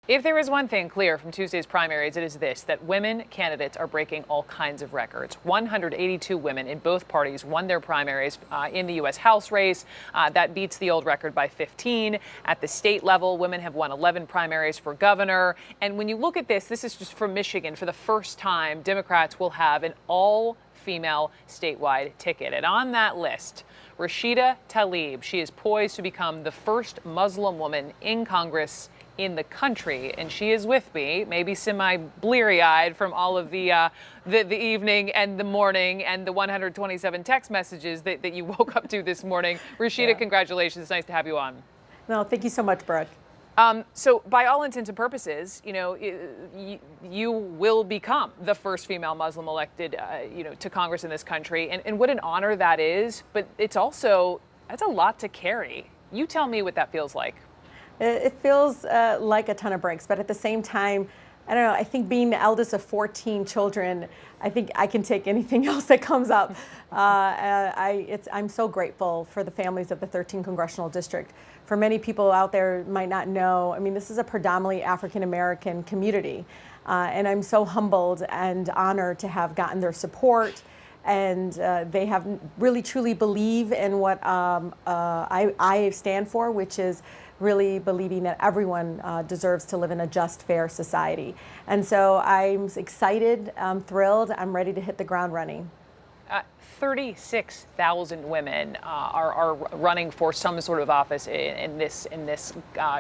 If there is one thing clear from Tuesday's primaries, it is this, that women candidates are breaking all kinds of records. 182 women in both parties won their primaries in the U.S. House race. That beats the old record by 15. At the state level, women have won 11 primaries for governor. And when you look at this is just from Michigan. For the first time, Democrats will have an all-female statewide ticket. And on that list, Rashida Tlaib. She is poised to become the first Muslim woman in Congress in the country, and she is with me, maybe semi-bleary-eyed from all of the evening and the morning and the 127 text messages that you woke up to this morning. Rashida, Congratulations. It's nice to have you on. No, thank you so much, Brooke. So by all intents and purposes, you will become the first female Muslim elected, to Congress in this country. And what an honor that is. But it's also, that's a lot to carry. You tell me what that feels like. It feels like a ton of bricks, but at the same time, I don't know, I think being the eldest of 14 children, I think I can take anything else that comes up. I'm so grateful for the families of the 13th Congressional District. For many people out there might not know, I mean, this is a predominantly African-American community, and I'm so humbled and honored to have gotten their support. And they have really truly believe in what I stand for, which is really believing that everyone deserves to live in a just, fair society. And so I'm excited, I'm thrilled, I'm ready to hit the ground running. 36,000 women are running for some sort of office in this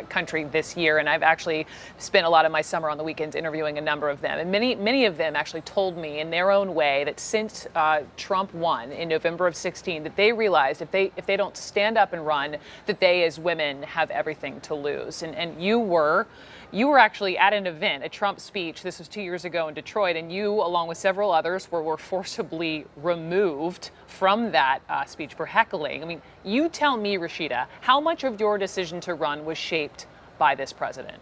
country this year, and I've actually spent a lot of my summer on the weekends interviewing a number of them, and many of them actually told me in their own way that since Trump won in November of 16, that they realized if they don't stand up and run, that they as women have everything to lose. And you were actually at an event, a Trump speech. This was 2 years ago in Detroit, and you, along with several others, were forcibly removed from that speech for heckling. I mean, you tell me, Rashida, how much of your decision to run was shaped by this president?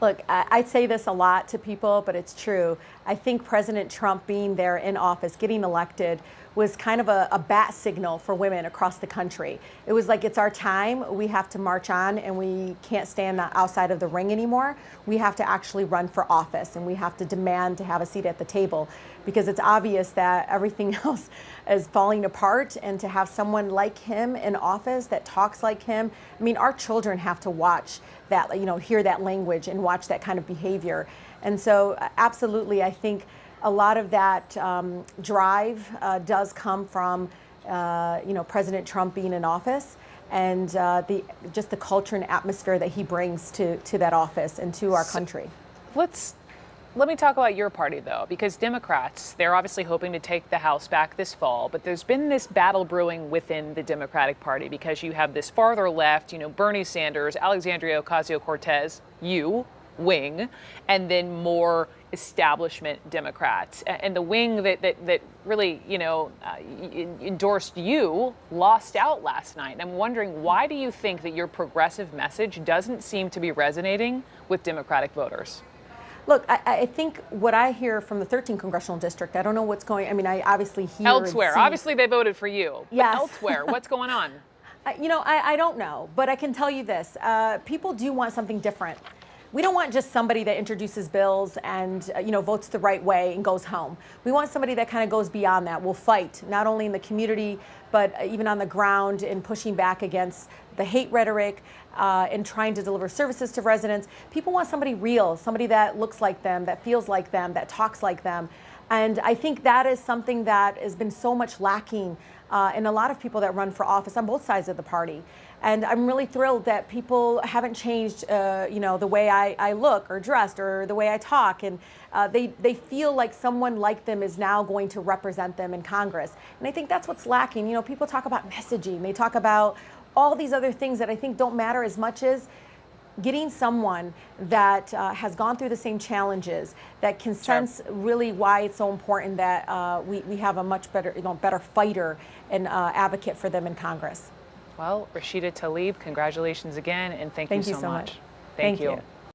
Look, I say this a lot to people, but it's true. I think President Trump being there in office, getting elected, was kind of a bat signal for women across the country. It was like, it's our time. We have to march on, and we can't stand outside of the ring anymore. We have to actually run for office, and we have to demand to have a seat at the table, because it's obvious that everything else is falling apart. And to have someone like him in office that talks like him, I mean, our children have to watch that, hear that language and watch that kind of behavior. And so absolutely, I think a lot of that drive does come from, President Trump being in office, and just the culture and atmosphere that he brings to that office and to our country. Let me talk about your party, though, because Democrats, they're obviously hoping to take the House back this fall, but there's been this battle brewing within the Democratic Party because you have this farther left, Bernie Sanders, Alexandria Ocasio-Cortez, wing, and then more establishment Democrats. And the wing that really, endorsed you lost out last night. And I'm wondering, why do you think that your progressive message doesn't seem to be resonating with Democratic voters? Look, I think what I hear from the 13th Congressional District, I don't know what's going, I obviously hear elsewhere. Obviously they voted for you. Yes. But elsewhere, what's going on? I don't know, but I can tell you this. People do want something different. We don't want just somebody that introduces bills and, votes the right way and goes home. We want somebody that kind of goes beyond that. Will fight, not only in the community, but even on the ground in pushing back against the hate rhetoric and trying to deliver services to residents. People want somebody real, somebody that looks like them, that feels like them, that talks like them. And I think that is something that has been so much lacking in a lot of people that run for office on both sides of the party. And I'm really thrilled that people haven't changed, the way I look or dressed or the way I talk. And they feel like someone like them is now going to represent them in Congress. And I think that's what's lacking. People talk about messaging. They talk about all these other things that I think don't matter as much as getting someone that has gone through the same challenges, that can sense really why it's so important that we have a much better, better fighter and advocate for them in Congress. Well, Rashida Tlaib, congratulations again, and thank you so much. Thank you.